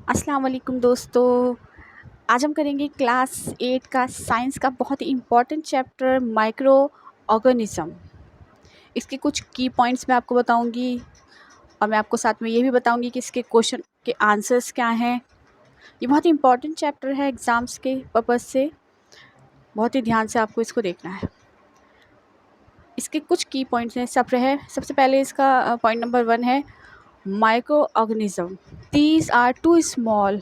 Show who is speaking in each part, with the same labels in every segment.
Speaker 1: अस्सलाम वालेकुम दोस्तों। आज हम करेंगे क्लास 8 का साइंस का बहुत ही इम्पॉर्टेंट चैप्टर माइक्रो ऑर्गेनिज्म। इसके कुछ की पॉइंट्स मैं आपको बताऊंगी और मैं आपको साथ में ये भी बताऊंगी कि इसके क्वेश्चन के आंसर्स क्या हैं। ये बहुत ही इम्पॉर्टेंट चैप्टर है एग्ज़ाम्स के पर्पज़ से। बहुत ही ध्यान से आपको इसको देखना है। इसके कुछ की पॉइंट्स हैं सबसे पहले इसका पॉइंट नंबर 1 है micro organism. These are too small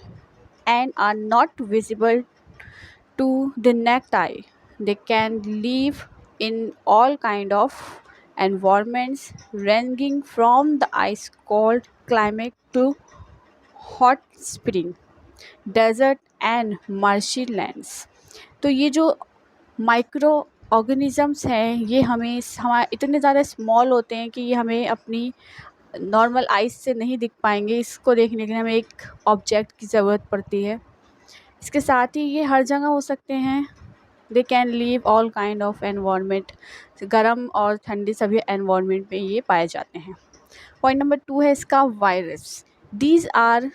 Speaker 1: and are not visible to the naked eye. They can live in all kind of environments ranging from the ice cold climate to hot spring, desert and marshy lands. तो ये जो micro organisms हैं ये हमें हमारे इतने ज़्यादा small होते हैं कि ये हमें अपनी नॉर्मल आइज़ से नहीं दिख पाएंगे। इसको देखने के लिए हमें एक ऑब्जेक्ट की ज़रूरत पड़ती है। इसके साथ ही ये हर जगह हो सकते हैं। They can leave all kind of environment, गर्म और ठंडी सभी एनवायरनमेंट में ये पाए जाते हैं। पॉइंट नंबर 2 है इसका virus. These are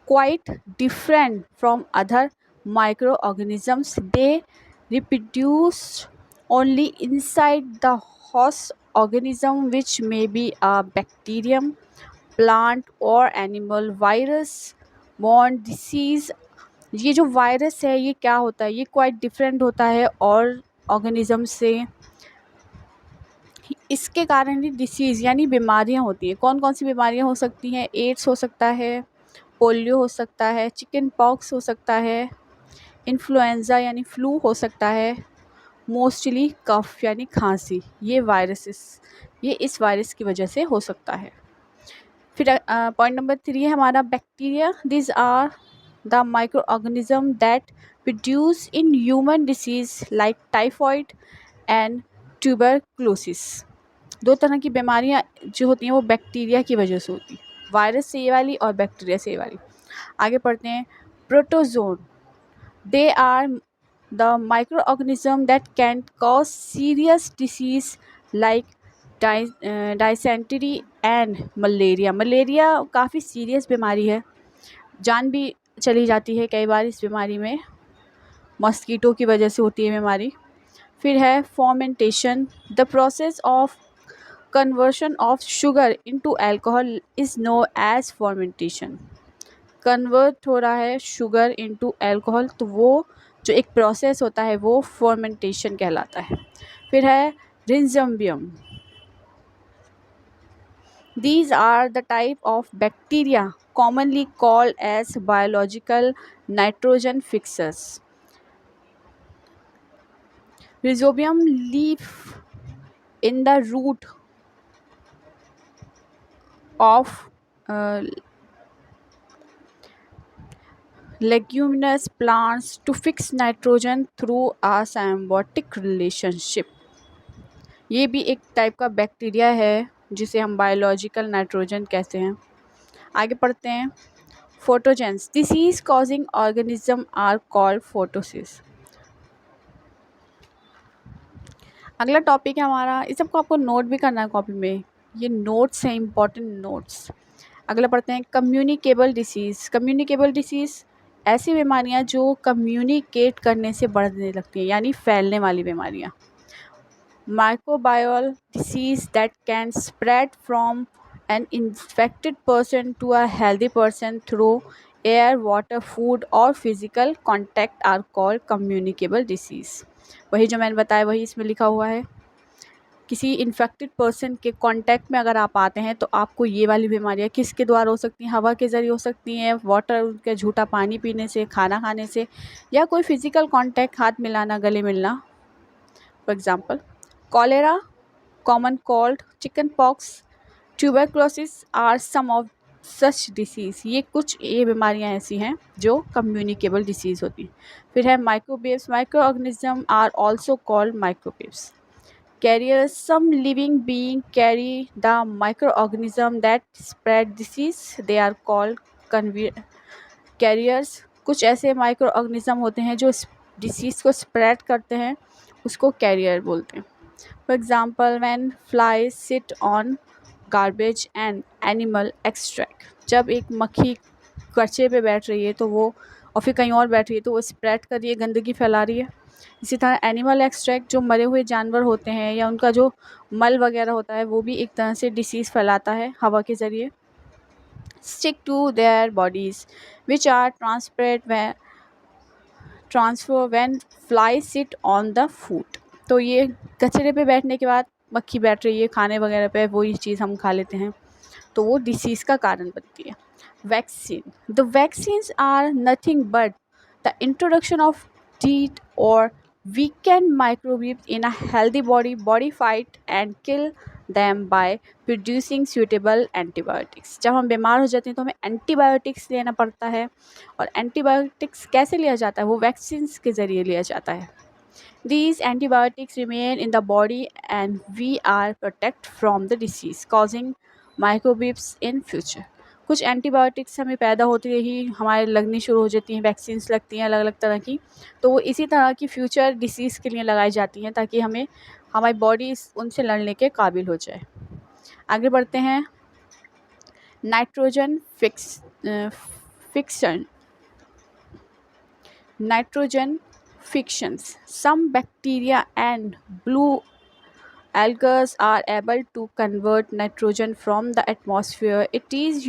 Speaker 1: quite different from other micro organisms. They reproduce only inside the host organism which may be a bacterium, plant or animal. Virus borne disease, ये जो वायरस है ये क्या होता है, ये क्वाइट डिफरेंट होता है और ऑर्गेनिज्म से। इसके कारण ही डिसीज़ यानी बीमारियां होती हैं। कौन कौन सी बीमारियां हो सकती हैं? एड्स हो सकता है, पोलियो हो सकता है, चिकन पॉक्स हो सकता है, इन्फ्लुएंज़ा यानी फ्लू हो सकता है, मोस्टली कफ यानी खांसी। ये वायरसेस, ये इस वायरस की वजह से हो सकता है। फिर पॉइंट नंबर 3 है हमारा bacteria. This are the microorganism that produce in human disease like typhoid and tuberculosis. दो तरह की बीमारियां जो होती हैं वो बैक्टीरिया की वजह से होती हैं, वायरस से ये वाली और बैक्टीरिया से ये वाली। आगे पढ़ते हैं protozoan. They are the micro organism that can cause serious disease like dysentery and malaria. Malaria काफ़ी सीरियस बीमारी है, जान भी चली जाती है कई बार इस बीमारी में, मस्कीटो की वजह से होती है बीमारी। फिर है fermentation. The process of conversion of sugar into alcohol is known as fermentation. Convert हो रहा है शुगर इनटू अल्कोहल, तो वो जो एक प्रोसेस होता है वो फर्मेंटेशन कहलाता है। फिर है रिंजम्बियम। These are the type of bacteria commonly called as biological nitrogen fixers. Rhizobium live in the root of leguminous plants to fix nitrogen through a symbiotic relationship. ये भी एक टाइप का बैक्टीरिया है जिसे हम बायोलॉजिकल नाइट्रोजन कहते हैं। आगे पढ़ते हैं pathogens. Disease causing organism are called pathogens. अगला टॉपिक है हमारा, इस सबको आपको नोट भी करना है कॉपी में, ये नोट्स हैं, इंपॉर्टेंट नोट्स। अगला पढ़ते हैं कम्युनिकेबल डिसीज़। कम्युनिकेबल डिसीज़ ऐसी बीमारियां जो कम्युनिकेट करने से बढ़ने लगती हैं यानी फैलने वाली बीमारियां। Microbial disease that can spread from an infected person to a healthy person through air, water, food और physical contact are called communicable disease. वही जो मैंने बताया वही इसमें लिखा हुआ है। किसी इन्फेक्टेड पर्सन के कांटेक्ट में अगर आप आते हैं तो आपको ये वाली बीमारियां किसके द्वारा हो सकती हैं? हवा के ज़रिए हो सकती हैं, वाटर का झूठा पानी पीने से, खाना खाने से, या कोई फिजिकल कांटेक्ट, हाथ मिलाना, गले मिलना। For example cholera, common cold, chicken pox, tuberculosis are some of such disease. ये बीमारियां ऐसी हैं जो कम्युनिकेबल डिसीज़ होती हैं। फिर है microwaves. Micro organism are also called microwaves carriers. Some living being carry the microorganism that spread disease. They are called carriers. कुछ ऐसे माइक्रो ऑर्गेनिज्म होते हैं जो डिसीज़ को स्प्रेड करते हैं, उसको कैरियर बोलते हैं। For example when flies sit on garbage and animal extract. जब एक मक्खी कचरे पे बैठ रही है तो वो, और फिर कहीं और बैठ रही है तो वो स्प्रेड कर रही है, गंदगी फैला रही है। इसी तरह एनिमल एक्सट्रैक्ट, जो मरे हुए जानवर होते हैं या उनका जो मल वगैरह होता है वो भी एक तरह से डिसीज़ फैलाता है हवा के ज़रिए। Stick to their bodies which are transfer when fly sit on the food. तो ये कचरे पे बैठने के बाद मक्खी बैठ रही है खाने वगैरह पे, वही चीज़ हम खा लेते हैं तो वो डिसीज़ का कारण बनती है। Vaccine, the vaccines are nothing but the introduction of teeth or weakened microbes in a healthy body fight and kill them by producing suitable antibiotics। जब हम बीमार हो जाते हैं तो हमें एंटीबायोटिक्स लेना पड़ता है, और एंटीबायोटिक्स कैसे लिया जाता है, वो वैक्सीन्स के ज़रिए लिया जाता है। These antibiotics remain in the body and we are protect from the disease causing microbes in future। कुछ एंटीबायोटिक्स हमें पैदा होते ही हमारे लगनी शुरू हो जाती हैं, वैक्सीन्स लगती हैं अलग अलग तरह की, तो वो इसी तरह की फ्यूचर डिसीज़ के लिए लगाई जाती हैं ताकि हमें हमारी बॉडी उनसे लड़ने के काबिल हो जाए। आगे बढ़ते हैं। Nitrogen fiction, nitrogen fictions. Some bacteria and blue algae are able to convert nitrogen from the atmosphere. It is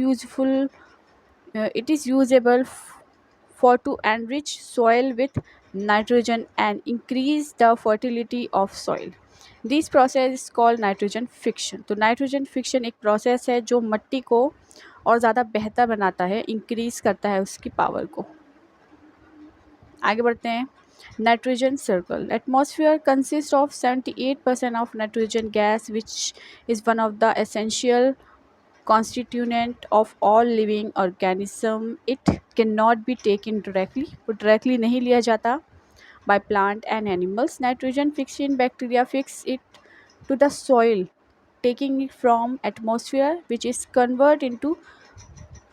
Speaker 1: usable for to enrich soil with nitrogen and increase the fertility of soil. This process is called nitrogen fiction। तो nitrogen fiction एक process है जो मिट्टी को और ज़्यादा बेहतर बनाता है, इंक्रीज़ करता है उसकी पावर को। आगे बढ़ते हैं। Nitrogen circle, atmosphere consist of 78% of nitrogen gas which is one of the essential constituent of all living organism. It cannot be taken directly, वो डायरेक्टली नहीं लिया जाता by plant and animals. Nitrogen fixing bacteria fix it to the soil, taking it from atmosphere which is convert into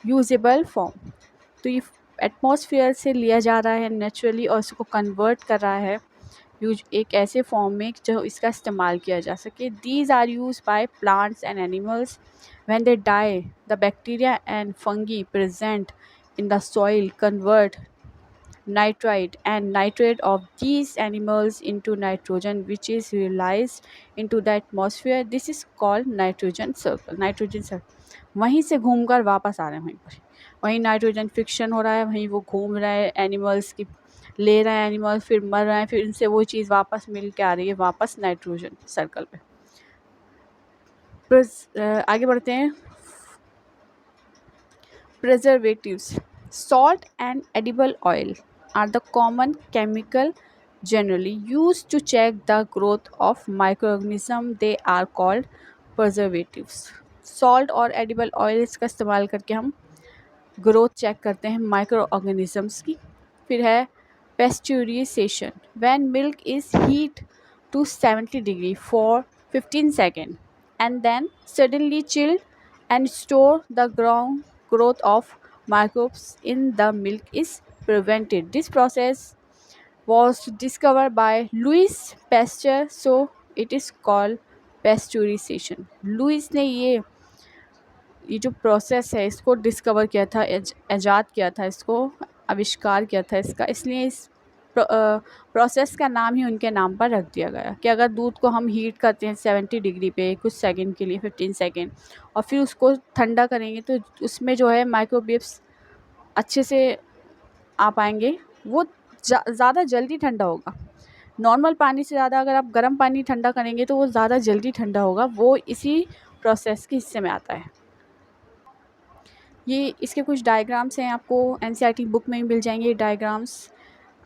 Speaker 1: usable form। तो ये atmosphere से लिया जा रहा है नेचुरली और उसको कन्वर्ट कर रहा है एक ऐसे फॉर्म में जो इसका इस्तेमाल किया जा सके। These are use by plants and animals when they die, the bacteria and fungi present in the soil convert nitrite and nitrate of these animals into nitrogen which is released into the atmosphere. This is called nitrogen circle। Nitrogen circle वहीं से घूमकर वापस आ रहे हैं, वहीं पर वहीं nitrogen fiction हो रहा है, वहीं वो घूम रहा है, एनिमल्स की ले रहे हैं एनिमल, फिर मर रहे हैं, फिर इनसे वो चीज़ वापस मिल के आ रही है वापस नाइट्रोजन सर्कल पे। आगे बढ़ते हैं। Preservatives, salt and edible oil are the common chemical generally used to check the growth of microorganism. They are called preservatives। salt और edible oils का इस्तेमाल करके हम ग्रोथ चेक करते हैं माइक्रो ऑर्गेनिजम्स की। फिर है pasteurization, when milk is heat to 70 degree for 15 seconds and then suddenly chilled and store the growth of microbes in the milk is prevented। This process was discovered by Louis Pasteur, so it is called pasteurization। Louis ने ये जो process है इसको discover किया था, ईजाद किया था, इसको आविष्कार किया था इसका, इसलिए इस प्रोसेस का नाम ही उनके नाम पर रख दिया गया कि अगर दूध को हम हीट करते हैं 70 डिग्री पे कुछ सेकंड के लिए 15 सेकंड और फिर उसको ठंडा करेंगे तो उसमें जो है माइक्रोवेव्स अच्छे से आ पाएंगे, वो ज़्यादा जल्दी ठंडा होगा। नॉर्मल पानी से ज़्यादा अगर आप गर्म पानी ठंडा करेंगे तो वो ज़्यादा जल्दी ठंडा होगा, वो इसी प्रोसेस के हिस्से में आता है। ये इसके कुछ डायग्राम्स हैं, आपको एनसीईआरटी बुक में भी मिल जाएंगे ये डायग्राम्स।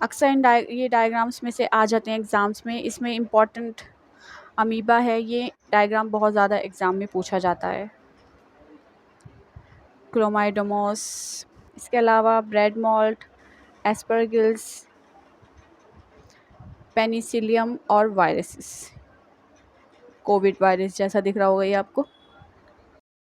Speaker 1: अक्सर ये डायग्राम्स में से आ जाते हैं एग्ज़ाम्स में। इसमें इम्पॉर्टेंट अमीबा है, ये डायग्राम बहुत ज़्यादा एग्ज़ाम में पूछा जाता है। क्लोमाइडोमोस, इसके अलावा ब्रेड मॉल्ट, एस्परगिल्स, पेनिसिलियम और वायरसेस। कोविड वायरस जैसा दिख रहा होगा ये आपको।